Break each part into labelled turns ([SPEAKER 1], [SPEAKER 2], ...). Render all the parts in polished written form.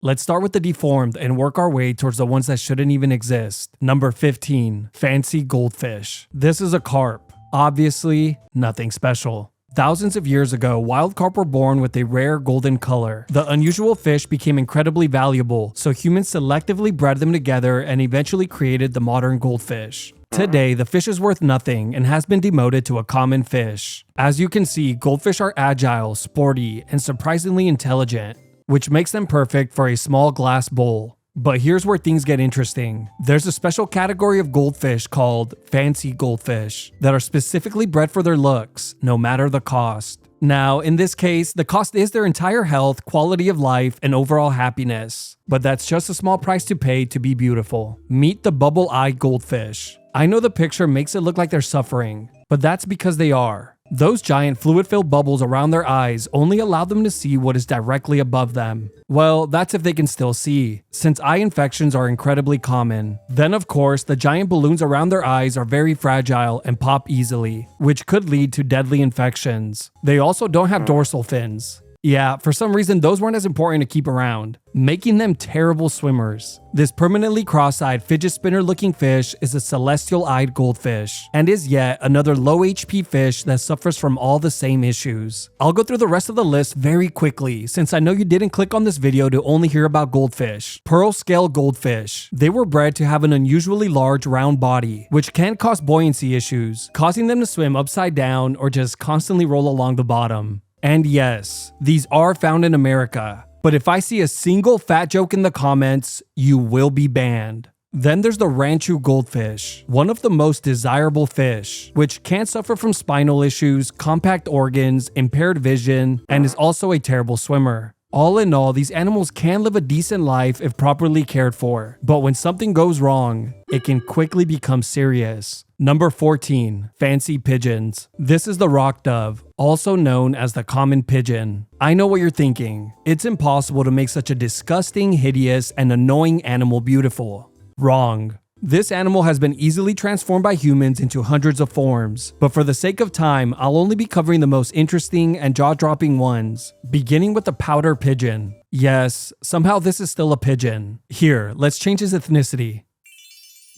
[SPEAKER 1] Let's start with the deformed and work our way towards the ones that shouldn't even exist. Number 15, fancy goldfish. This is a carp. Obviously, nothing special. Thousands of years ago, wild carp were born with a rare golden color. The unusual fish became incredibly valuable, so humans selectively bred them together and eventually created the modern goldfish. Today, the fish is worth nothing and has been demoted to a common fish. As you can see, goldfish are agile, sporty, and surprisingly intelligent, which makes them perfect for a small glass bowl. But here's where things get interesting. There's a special category of goldfish called fancy goldfish that are specifically bred for their looks, no matter the cost. Now, in this case, the cost is their entire health, quality of life, and overall happiness. But that's just a small price to pay to be beautiful. Meet the bubble-eyed goldfish. I know the picture makes it look like they're suffering, but that's because they are. Those giant fluid-filled bubbles around their eyes only allow them to see what is directly above them. Well, that's if they can still see, since eye infections are incredibly common. Then of course, the giant balloons around their eyes are very fragile and pop easily, which could lead to deadly infections. They also don't have dorsal fins. Yeah, for some reason those weren't as important to keep around, making them terrible swimmers. This permanently cross-eyed fidget spinner looking fish is a celestial-eyed goldfish, and is yet another low HP fish that suffers from all the same issues. I'll go through the rest of the list very quickly, since I know you didn't click on this video to only hear about goldfish. Pearl scale goldfish. They were bred to have an unusually large round body, which can cause buoyancy issues, causing them to swim upside down or just constantly roll along the bottom. And yes, these are found in America, but if I see a single fat joke in the comments, you will be banned. Then there's the Ranchu goldfish, one of the most desirable fish, which can suffer from spinal issues, compact organs, impaired vision, and is also a terrible swimmer. All in all, these animals can live a decent life if properly cared for, but when something goes wrong, it can quickly become serious. Number 14, fancy pigeons. This is the rock dove, also known as the common pigeon. I know what you're thinking. It's impossible to make such a disgusting, hideous, and annoying animal beautiful. Wrong. This animal has been easily transformed by humans into hundreds of forms, but for the sake of time, I'll only be covering the most interesting and jaw-dropping ones, beginning with the powder pigeon. Yes, somehow this is still a pigeon. Here, let's change his ethnicity.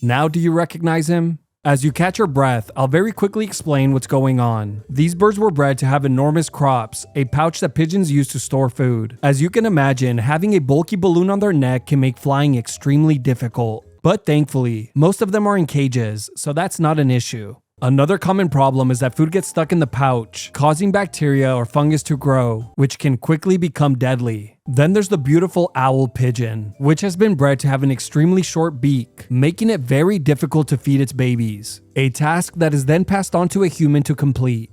[SPEAKER 1] Now do you recognize him? As you catch your breath, I'll very quickly explain what's going on. These birds were bred to have enormous crops, a pouch that pigeons use to store food. As you can imagine, having a bulky balloon on their neck can make flying extremely difficult. But thankfully, most of them are in cages, so that's not an issue. Another common problem is that food gets stuck in the pouch, causing bacteria or fungus to grow, which can quickly become deadly. Then there's the beautiful owl pigeon, which has been bred to have an extremely short beak, making it very difficult to feed its babies, a task that is then passed on to a human to complete.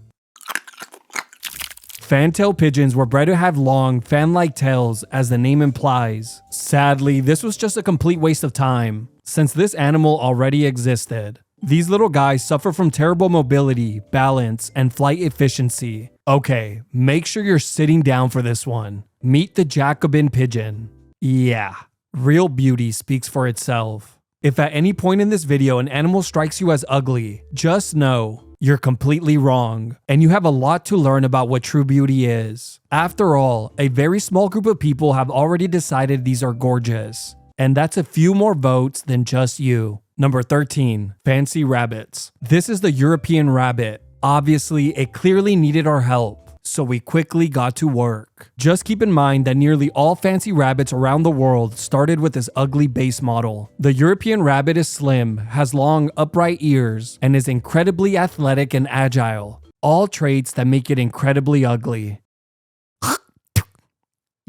[SPEAKER 1] Fantail pigeons were bred to have long, fan-like tails, as the name implies. Sadly, this was just a complete waste of time, since this animal already existed. These little guys suffer from terrible mobility, balance, and flight efficiency. Okay, make sure you're sitting down for this one. Meet the Jacobin pigeon. Yeah, real beauty speaks for itself. If at any point in this video an animal strikes you as ugly, just know you're completely wrong, and you have a lot to learn about what true beauty is. After all, a very small group of people have already decided these are gorgeous, and that's a few more votes than just you. Number 13, fancy rabbits. This is the European rabbit. Obviously, it clearly needed our help, so we quickly got to work. Just keep in mind that nearly all fancy rabbits around the world started with this ugly base model. The European rabbit is slim, has long upright ears, and is incredibly athletic and agile. All traits that make it incredibly ugly.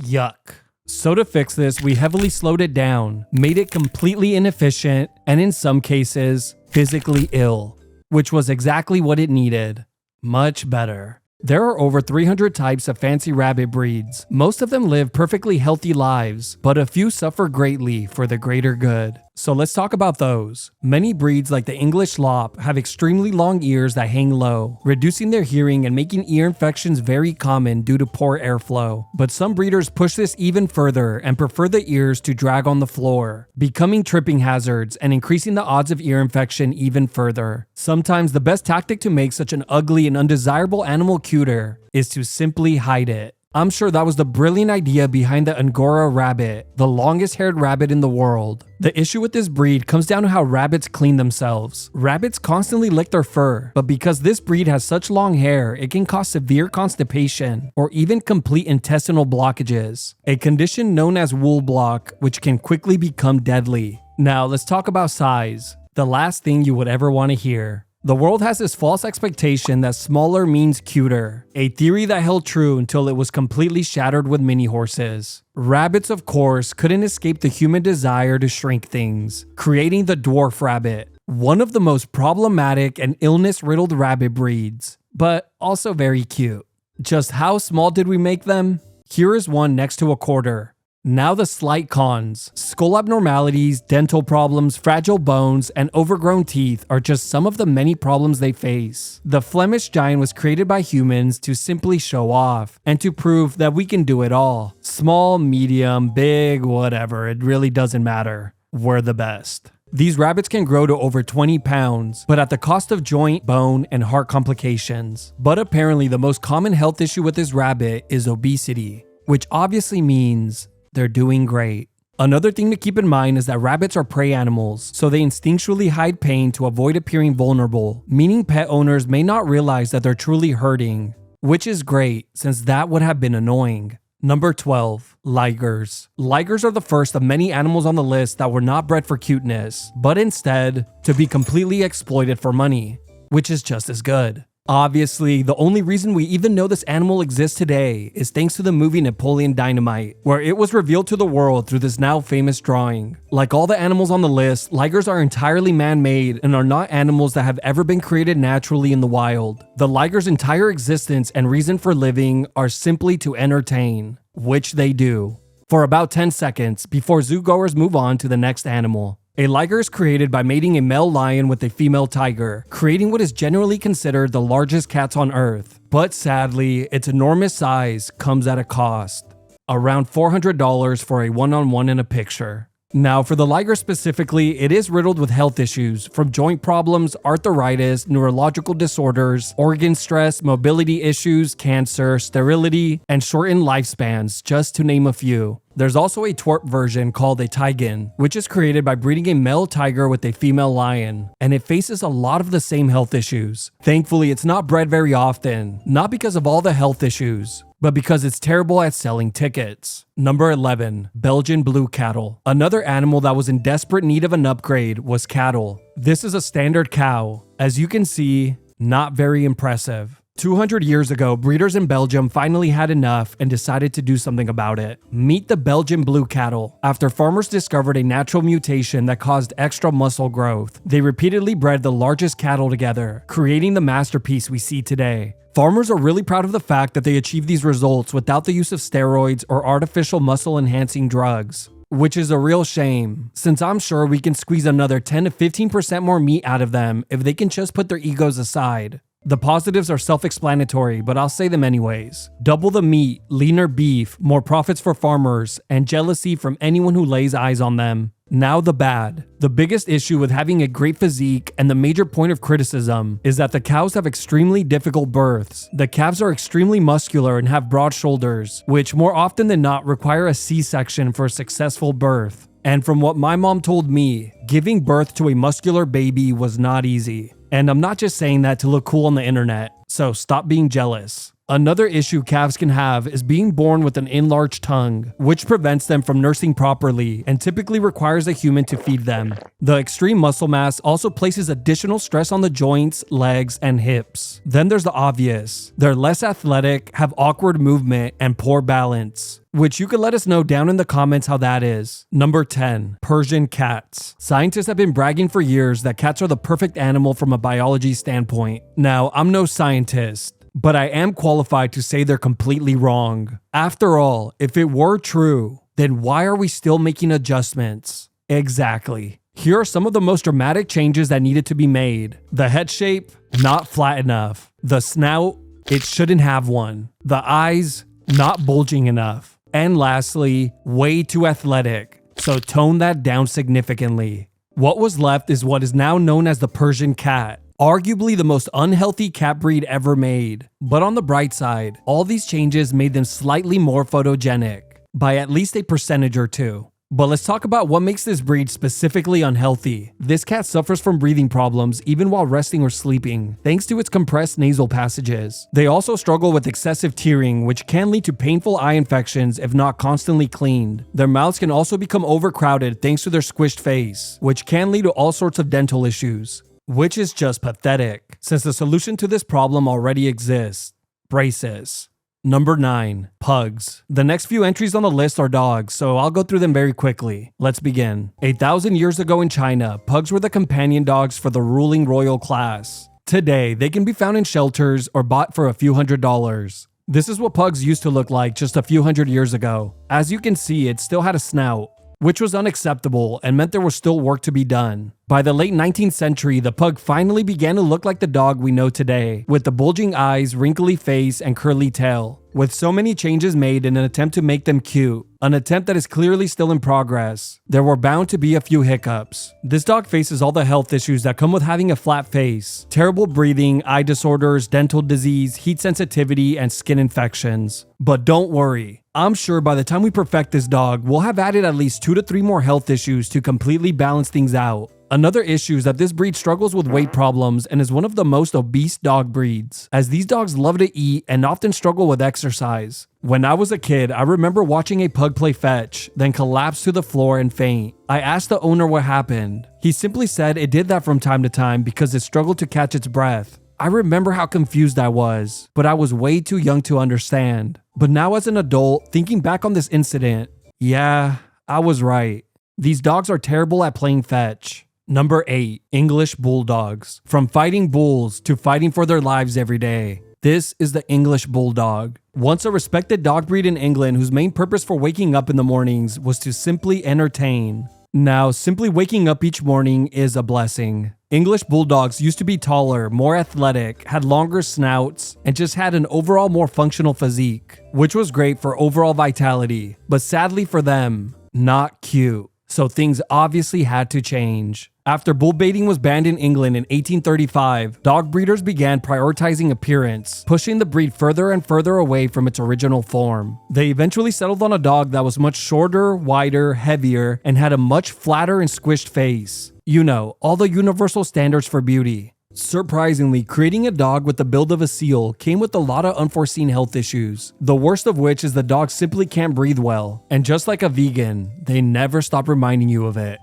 [SPEAKER 1] Yuck. So to fix this, we heavily slowed it down, made it completely inefficient, and in some cases, physically ill, which was exactly what it needed. Much better. There are over 300 types of fancy rabbit breeds. Most of them live perfectly healthy lives, but a few suffer greatly for the greater good. So let's talk about those. Many breeds like the English Slop have extremely long ears that hang low, reducing their hearing and making ear infections very common due to poor airflow. But some breeders push this even further and prefer the ears to drag on the floor, becoming tripping hazards and increasing the odds of ear infection even further. Sometimes the best tactic to make such an ugly and undesirable animal cuter is to simply hide it. I'm sure that was the brilliant idea behind the Angora rabbit, the longest haired rabbit in the world. The issue with this breed comes down to how rabbits clean themselves. Rabbits constantly lick their fur, but because this breed has such long hair, it can cause severe constipation or even complete intestinal blockages, a condition known as wool block, which can quickly become deadly. Now let's talk about size, the last thing you would ever want to hear. The world has this false expectation that smaller means cuter, a theory that held true until it was completely shattered with mini horses. Rabbits, of course, couldn't escape the human desire to shrink things, creating the dwarf rabbit, one of the most problematic and illness-riddled rabbit breeds, but also very cute. Just how small did we make them? Here is one next to a quarter. Now the slight cons. Skull abnormalities, dental problems, fragile bones, and overgrown teeth are just some of the many problems they face. The Flemish giant was created by humans to simply show off, and to prove that we can do it all. Small, medium, big, whatever, it really doesn't matter. We're the best. These rabbits can grow to over 20 pounds, but at the cost of joint, bone, and heart complications. But apparently the most common health issue with this rabbit is obesity, which obviously means they're doing great. Another thing to keep in mind is that rabbits are prey animals, so they instinctually hide pain to avoid appearing vulnerable, meaning pet owners may not realize that they're truly hurting, which is great since that would have been annoying. Number 12. Ligers. Ligers are the first of many animals on the list that were not bred for cuteness, but instead to be completely exploited for money, which is just as good. Obviously, the only reason we even know this animal exists today is thanks to the movie Napoleon Dynamite, where it was revealed to the world through this now famous drawing. Like all the animals on the list, ligers are entirely man-made and are not animals that have ever been created naturally in the wild. The liger's entire existence and reason for living are simply to entertain, which they do, for about 10 seconds before zoogoers move on to the next animal. A liger is created by mating a male lion with a female tiger, creating what is generally considered the largest cats on Earth. But sadly, its enormous size comes at a cost. Around $400 for a one-on-one in a picture. Now, for the liger specifically, it is riddled with health issues, from joint problems, arthritis, neurological disorders, organ stress, mobility issues, cancer, sterility, and shortened lifespans, just to name a few. There's also a twerp version called a tigen, which is created by breeding a male tiger with a female lion, and it faces a lot of the same health issues. Thankfully, it's not bred very often, not because of all the health issues, but because it's terrible at selling tickets. Number 11. Belgian Blue cattle. Another animal that was in desperate need of an upgrade was cattle. This is a standard cow. As you can see, not very impressive. 200 years ago, breeders in Belgium finally had enough and decided to do something about it. Meet the Belgian Blue cattle. After farmers discovered a natural mutation that caused extra muscle growth, they repeatedly bred the largest cattle together, creating the masterpiece we see today. Farmers are really proud of the fact that they achieved these results without the use of steroids or artificial muscle-enhancing drugs, which is a real shame, since I'm sure we can squeeze another 10 to 15% more meat out of them if they can just put their egos aside. The positives are self-explanatory, but I'll say them anyways. Double the meat, leaner beef, more profits for farmers, and jealousy from anyone who lays eyes on them. Now the bad. The biggest issue with having a great physique and the major point of criticism is that the cows have extremely difficult births. The calves are extremely muscular and have broad shoulders, which more often than not require a C-section for a successful birth. And from what my mom told me, giving birth to a muscular baby was not easy. And I'm not just saying that to look cool on the internet, so stop being jealous. Another issue calves can have is being born with an enlarged tongue, which prevents them from nursing properly and typically requires a human to feed them. The extreme muscle mass also places additional stress on the joints, legs, and hips. Then there's the obvious. They're less athletic, have awkward movement, and poor balance, which you could let us know down in the comments how that is. Number 10. Persian Cats. Scientists have been bragging for years that cats are the perfect animal from a biology standpoint. Now, I'm no scientist, but I am qualified to say they're completely wrong. After all, if it were true, then why are we still making adjustments? Exactly. Here are some of the most dramatic changes that needed to be made. The head shape, not flat enough. The snout, it shouldn't have one. The eyes, not bulging enough. And lastly, way too athletic, so tone that down significantly. What was left is what is now known as the Persian cat, Arguably the most unhealthy cat breed ever made. But on the bright side, all these changes made them slightly more photogenic, by at least a percentage or two. But let's talk about what makes this breed specifically unhealthy. This cat suffers from breathing problems even while resting or sleeping, thanks to its compressed nasal passages. They also struggle with excessive tearing, which can lead to painful eye infections if not constantly cleaned. Their mouths can also become overcrowded thanks to their squished face, which can lead to all sorts of dental issues. Which is just pathetic, since the solution to this problem already exists: braces. Number 9. Pugs. The next few entries on the list are dogs, so I'll go through them very quickly. Let's begin. 8,000 years ago in China, pugs were the companion dogs for the ruling royal class. Today, they can be found in shelters or bought for a few $100s. This is what pugs used to look like just a few hundred years ago. As you can see, it still had a snout, which was unacceptable and meant there was still work to be done. By the late 19th century, the pug finally began to look like the dog we know today, with the bulging eyes, wrinkly face, and curly tail. With so many changes made in an attempt to make them cute, an attempt that is clearly still in progress, there were bound to be a few hiccups. This dog faces all the health issues that come with having a flat face: terrible breathing, eye disorders, dental disease, heat sensitivity, and skin infections. But don't worry, I'm sure by the time we perfect this dog, we'll have added at least 2 to 3 more health issues to completely balance things out. Another issue is that this breed struggles with weight problems and is one of the most obese dog breeds, as these dogs love to eat and often struggle with exercise. When I was a kid, I remember watching a pug play fetch, then collapse to the floor and faint. I asked the owner what happened. He simply said it did that from time to time because it struggled to catch its breath. I remember how confused I was, but I was way too young to understand. But now as an adult, thinking back on this incident, yeah, I was right. These dogs are terrible at playing fetch. Number 8. English Bulldogs. From fighting bulls to fighting for their lives every day, this is the English Bulldog. Once a respected dog breed in England whose main purpose for waking up in the mornings was to simply entertain. Now, simply waking up each morning is a blessing. English Bulldogs used to be taller, more athletic, had longer snouts, and just had an overall more functional physique, which was great for overall vitality. But sadly for them, not cute. So things obviously had to change. After bull baiting was banned in England in 1835, dog breeders began prioritizing appearance, pushing the breed further and further away from its original form. They eventually settled on a dog that was much shorter, wider, heavier, and had a much flatter and squished face. You know, all the universal standards for beauty. Surprisingly, creating a dog with the build of a seal came with a lot of unforeseen health issues, the worst of which is the dog simply can't breathe well. And just like a vegan, they never stop reminding you of it.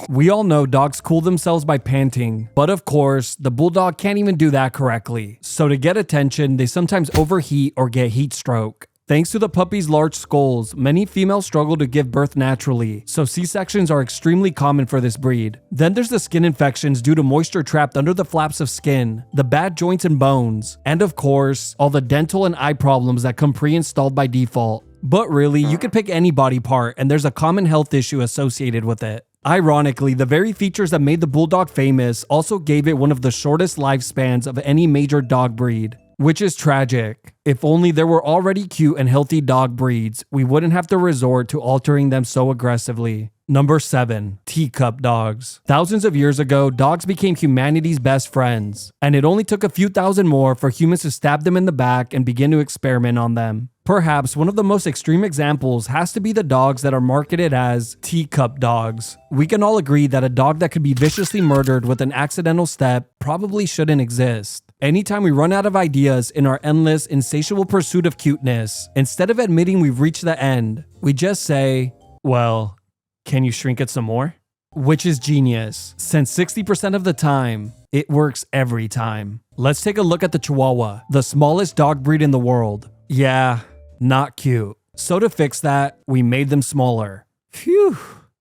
[SPEAKER 1] We all know dogs cool themselves by panting, but of course, the Bulldog can't even do that correctly. So to get attention, they sometimes overheat or get heat stroke. Thanks to the puppy's large skulls, many females struggle to give birth naturally, so C-sections are extremely common for this breed. Then there's the skin infections due to moisture trapped under the flaps of skin, the bad joints and bones, and of course, all the dental and eye problems that come pre-installed by default. But really, you could pick any body part and there's a common health issue associated with it. Ironically, the very features that made the Bulldog famous also gave it one of the shortest lifespans of any major dog breed. Which is tragic. If only there were already cute and healthy dog breeds, we wouldn't have to resort to altering them so aggressively. Number 7. Teacup dogs. Thousands of years ago, dogs became humanity's best friends, and it only took a few thousand more for humans to stab them in the back and begin to experiment on them. Perhaps one of the most extreme examples has to be the dogs that are marketed as teacup dogs. We can all agree that a dog that could be viciously murdered with an accidental step probably shouldn't exist. Anytime we run out of ideas in our endless, insatiable pursuit of cuteness, instead of admitting we've reached the end, we just say, well, can you shrink it some more? Which is genius, since 60% of the time, it works every time. Let's take a look at the Chihuahua, the smallest dog breed in the world. Yeah, not cute. So to fix that, we made them smaller. Phew,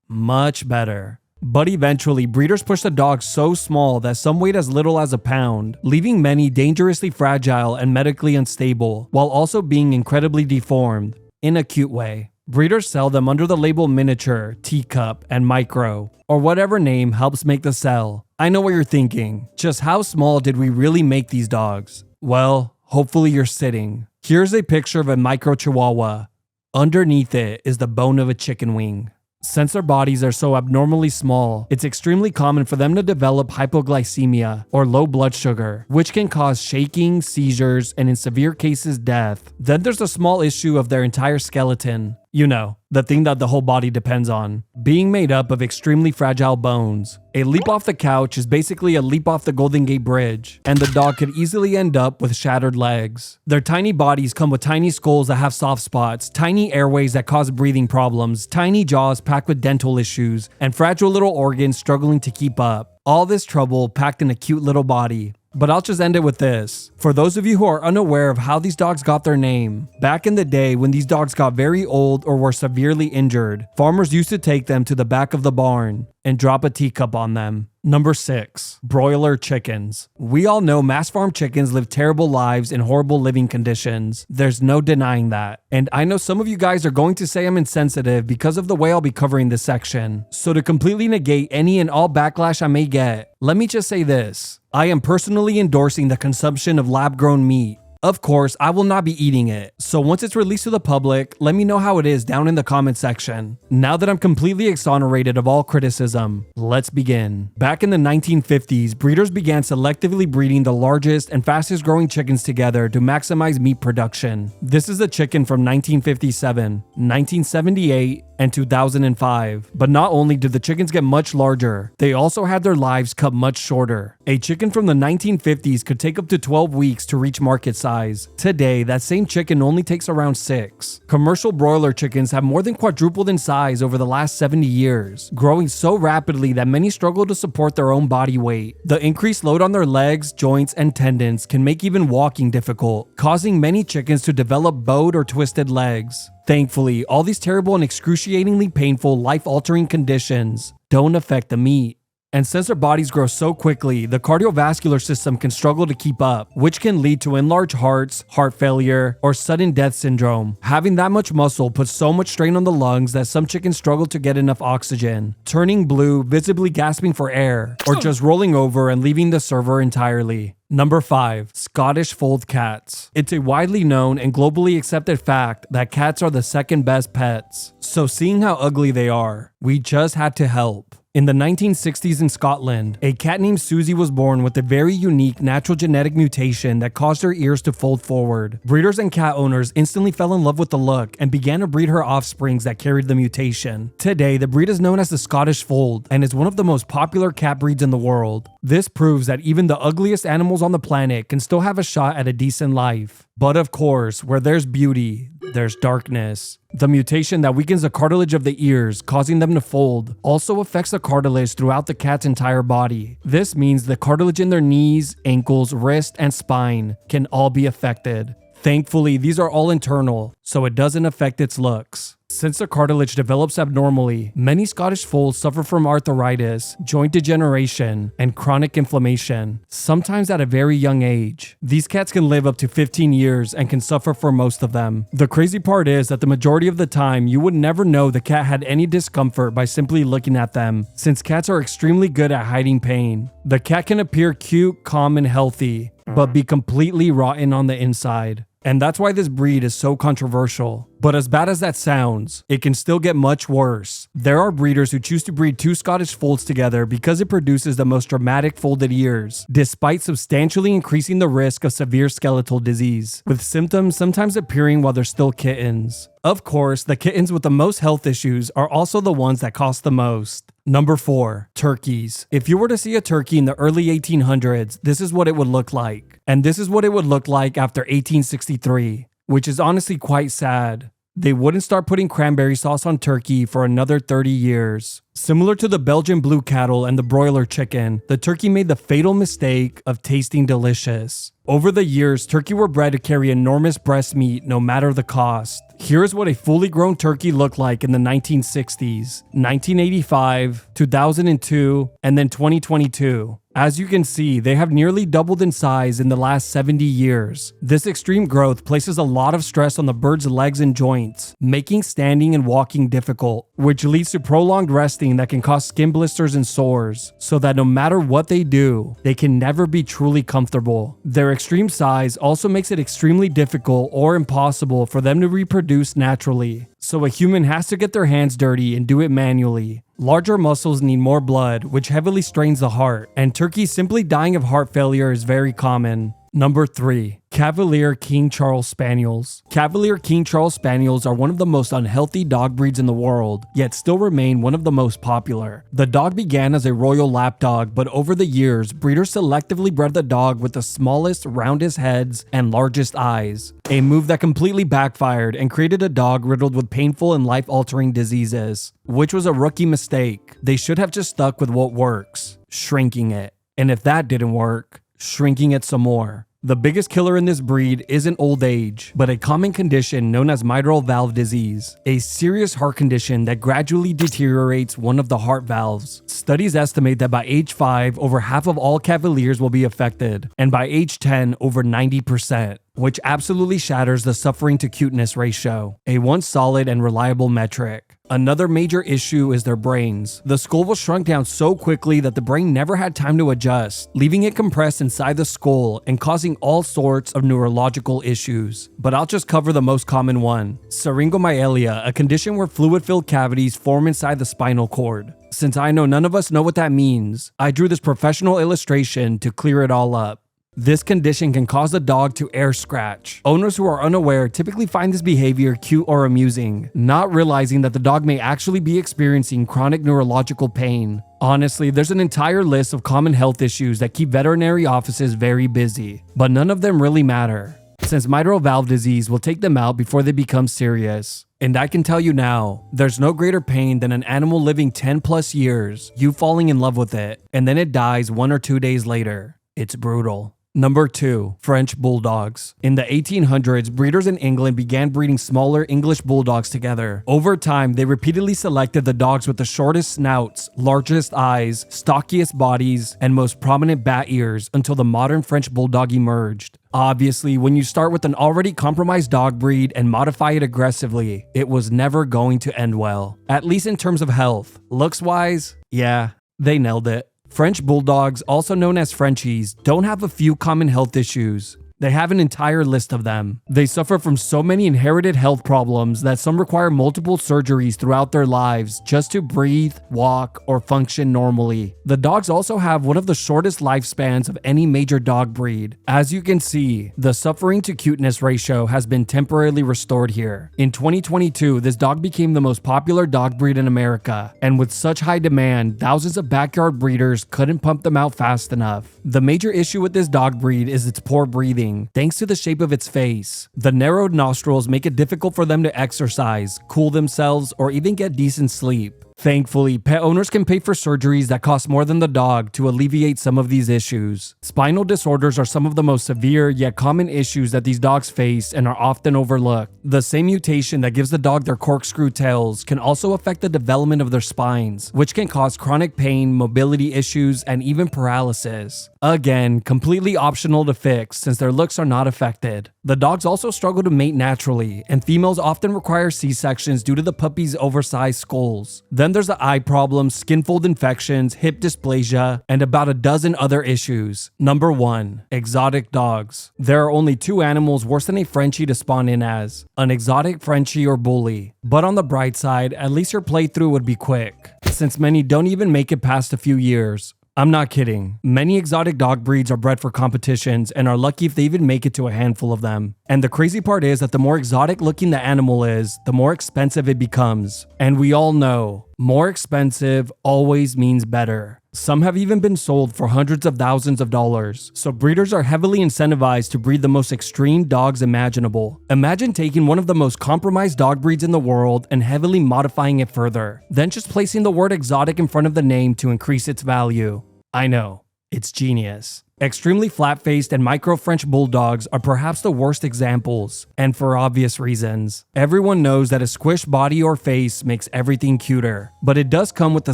[SPEAKER 1] much better. But eventually, breeders pushed the dog so small that some weighed as little as a pound, leaving many dangerously fragile and medically unstable, while also being incredibly deformed, in a cute way. Breeders sell them under the label miniature, teacup, and micro, or whatever name helps make the sell. I know what you're thinking. Just how small did we really make these dogs? Well, hopefully you're sitting. Here's a picture of a micro Chihuahua. Underneath it is the bone of a chicken wing. Since their bodies are so abnormally small, it's extremely common for them to develop hypoglycemia or low blood sugar, which can cause shaking, seizures, and in severe cases, death. Then there's the small issue of their entire skeleton. You know, the thing that the whole body depends on, being made up of extremely fragile bones. A leap off the couch is basically a leap off the Golden Gate Bridge, and the dog could easily end up with shattered legs. Their tiny bodies come with tiny skulls that have soft spots, tiny airways that cause breathing problems, tiny jaws packed with dental issues, and fragile little organs struggling to keep up. All this trouble packed in a cute little body. But I'll just end it with this. For those of you who are unaware of how these dogs got their name, back in the day when these dogs got very old or were severely injured, farmers used to take them to the back of the barn and drop a teacup on them. Number 6. Broiler chickens. We all know mass farm chickens live terrible lives in horrible living conditions. There's no denying that. And I know some of you guys are going to say I'm insensitive because of the way I'll be covering this section. So to completely negate any and all backlash I may get, let me just say this. I am personally endorsing the consumption of lab-grown meat. Of course, I will not be eating it, so once it's released to the public, let me know how it is down in the comment section. Now that I'm completely exonerated of all criticism, let's begin. Back in the 1950s, breeders began selectively breeding the largest and fastest growing chickens together to maximize meat production. This is a chicken from 1957, 1978, and 2005. But not only did the chickens get much larger, they also had their lives cut much shorter. A chicken from the 1950s could take up to 12 weeks to reach market size. Today, that same chicken only takes around 6. Commercial broiler chickens have more than quadrupled in size over the last 70 years, growing so rapidly that many struggle to support their own body weight. The increased load on their legs, joints, and tendons can make even walking difficult, causing many chickens to develop bowed or twisted legs. Thankfully, all these terrible and excruciatingly painful, life-altering conditions don't affect the meat. And since their bodies grow so quickly, the cardiovascular system can struggle to keep up, which can lead to enlarged hearts, heart failure, or sudden death syndrome. Having that much muscle puts so much strain on the lungs that some chickens struggle to get enough oxygen, turning blue, visibly gasping for air, or just rolling over and leaving the server entirely. Number 5. Scottish Fold Cats. It's a widely known and globally accepted fact that cats are the second best pets. So seeing how ugly they are, we just had to help. In the 1960s in Scotland, a cat named Susie was born with a very unique natural genetic mutation that caused her ears to fold forward. Breeders and cat owners instantly fell in love with the look and began to breed her offsprings that carried the mutation. Today, the breed is known as the Scottish Fold and is one of the most popular cat breeds in the world. This proves that even the ugliest animals on the planet can still have a shot at a decent life. But of course, where there's beauty, there's darkness. The mutation that weakens the cartilage of the ears, causing them to fold, also affects the cartilage throughout the cat's entire body. This means the cartilage in their knees, ankles, wrist, and spine can all be affected. Thankfully, these are all internal, so it doesn't affect its looks. Since the cartilage develops abnormally, many Scottish Folds suffer from arthritis, joint degeneration, and chronic inflammation, sometimes at a very young age. These cats can live up to 15 years and can suffer for most of them. The crazy part is that the majority of the time, you would never know the cat had any discomfort by simply looking at them, since cats are extremely good at hiding pain. The cat can appear cute, calm, and healthy, but be completely rotten on the inside. And that's why this breed is so controversial. But as bad as that sounds, it can still get much worse. There are breeders who choose to breed 2 Scottish Folds together because it produces the most dramatic folded ears, despite substantially increasing the risk of severe skeletal disease, with symptoms sometimes appearing while they're still kittens. Of course, the kittens with the most health issues are also the ones that cost the most. Number 4. Turkeys. If you were to see a turkey in the early 1800s, this is what it would look like. And this is what it would look like after 1863. Which is honestly quite sad. They wouldn't start putting cranberry sauce on turkey for another 30 years. Similar to the Belgian Blue cattle and the broiler chicken, the turkey made the fatal mistake of tasting delicious. Over the years, turkey were bred to carry enormous breast meat no matter the cost. Here's what a fully grown turkey looked like in the 1960s, 1985, 2002, and then 2022. As you can see, they have nearly doubled in size in the last 70 years. This extreme growth places a lot of stress on the bird's legs and joints, making standing and walking difficult, which leads to prolonged resting that can cause skin blisters and sores, so that no matter what they do, they can never be truly comfortable. Their extreme size also makes it extremely difficult or impossible for them to reproduce naturally, so a human has to get their hands dirty and do it manually. Larger muscles need more blood, which heavily strains the heart, and turkeys simply dying of heart failure is very common. Number 3. Cavalier King Charles Spaniels. Cavalier King Charles Spaniels are one of the most unhealthy dog breeds in the world, yet still remain one of the most popular. The dog began as a royal lapdog, but over the years, breeders selectively bred the dog with the smallest, roundest heads and largest eyes. A move that completely backfired and created a dog riddled with painful and life-altering diseases, which was a rookie mistake. They should have just stuck with what works, shrinking it. And if that didn't work, shrinking it some more. The biggest killer in this breed isn't old age, but a common condition known as mitral valve disease, a serious heart condition that gradually deteriorates one of the heart valves. Studies estimate that by age 5, over half of all Cavaliers will be affected, and by age 10, over 90%. Which absolutely shatters the suffering to cuteness ratio, a once solid and reliable metric. Another major issue is their brains. The skull was shrunk down so quickly that the brain never had time to adjust, leaving it compressed inside the skull and causing all sorts of neurological issues. But I'll just cover the most common one, syringomyelia, a condition where fluid-filled cavities form inside the spinal cord. Since I know none of us know what that means, I drew this professional illustration to clear it all up. This condition can cause the dog to air scratch. Owners who are unaware typically find this behavior cute or amusing, not realizing that the dog may actually be experiencing chronic neurological pain. Honestly, there's an entire list of common health issues that keep veterinary offices very busy, but none of them really matter, since mitral valve disease will take them out before they become serious. And I can tell you now, there's no greater pain than an animal living 10 plus years, you falling in love with it, and then it dies 1 or 2 days later. It's brutal. Number 2. French Bulldogs. In the 1800s, breeders in England began breeding smaller English Bulldogs together. Over time, they repeatedly selected the dogs with the shortest snouts, largest eyes, stockiest bodies, and most prominent bat ears until the modern French Bulldog emerged. Obviously, when you start with an already compromised dog breed and modify it aggressively, it was never going to end well. At least in terms of health. Looks-wise, yeah, they nailed it. French Bulldogs, also known as Frenchies, don't have a few common health issues. They have an entire list of them. They suffer from so many inherited health problems that some require multiple surgeries throughout their lives just to breathe, walk, or function normally. The dogs also have one of the shortest lifespans of any major dog breed. As you can see, the suffering to cuteness ratio has been temporarily restored here. In 2022, this dog became the most popular dog breed in America, and with such high demand, thousands of backyard breeders couldn't pump them out fast enough. The major issue with this dog breed is its poor breathing. Thanks to the shape of its face. The narrowed nostrils make it difficult for them to exercise, cool themselves, or even get decent sleep. Thankfully, pet owners can pay for surgeries that cost more than the dog to alleviate some of these issues. Spinal disorders are some of the most severe yet common issues that these dogs face and are often overlooked. The same mutation that gives the dog their corkscrew tails can also affect the development of their spines, which can cause chronic pain, mobility issues, and even paralysis. Again, completely optional to fix since their looks are not affected. The dogs also struggle to mate naturally, and females often require C-sections due to the puppy's oversized skulls. Then there's the eye problems, skin fold infections, hip dysplasia, and about a dozen other issues. Number 1. Exotic dogs. There are only 2 animals worse than a Frenchie to spawn in as: an exotic Frenchie or bully. But on the bright side, at least your playthrough would be quick, since many don't even make it past a few years. I'm not kidding. Many exotic dog breeds are bred for competitions and are lucky if they even make it to a handful of them. And the crazy part is that the more exotic looking the animal is, the more expensive it becomes. And we all know, more expensive always means better. Some have even been sold for hundreds of thousands of dollars. So breeders are heavily incentivized to breed the most extreme dogs imaginable. Imagine taking one of the most compromised dog breeds in the world and heavily modifying it further, then just placing the word exotic in front of the name to increase its value. I know, It's genius. Extremely flat-faced and micro-French Bulldogs are perhaps the worst examples, and for obvious reasons. Everyone knows that a squished body or face makes everything cuter, but it does come with the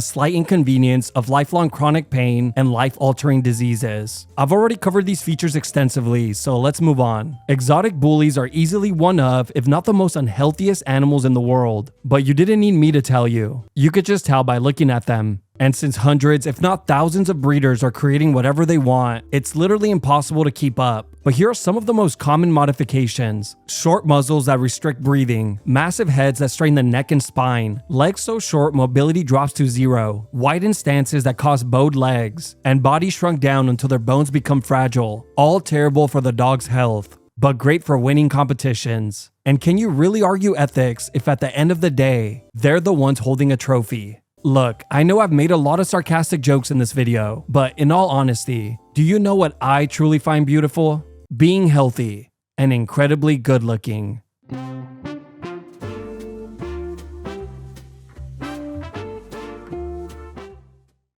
[SPEAKER 1] slight inconvenience of lifelong chronic pain and life-altering diseases. I've already covered these features extensively, so let's move on. Exotic bullies are easily one of, if not the most unhealthiest animals in the world, but you didn't need me to tell you. You could just tell by looking at them. And since hundreds, if not thousands of breeders are creating whatever they want, it's literally impossible to keep up. But here are some of the most common modifications. Short muzzles that restrict breathing, massive heads that strain the neck and spine, legs so short mobility drops to zero, widened stances that cause bowed legs, and bodies shrunk down until their bones become fragile. All terrible for the dog's health, but great for winning competitions. And can you really argue ethics if at the end of the day, they're the ones holding a trophy? Look, I know I've made a lot of sarcastic jokes in this video, but in all honesty, do you know what I truly find beautiful? Being healthy and incredibly good looking.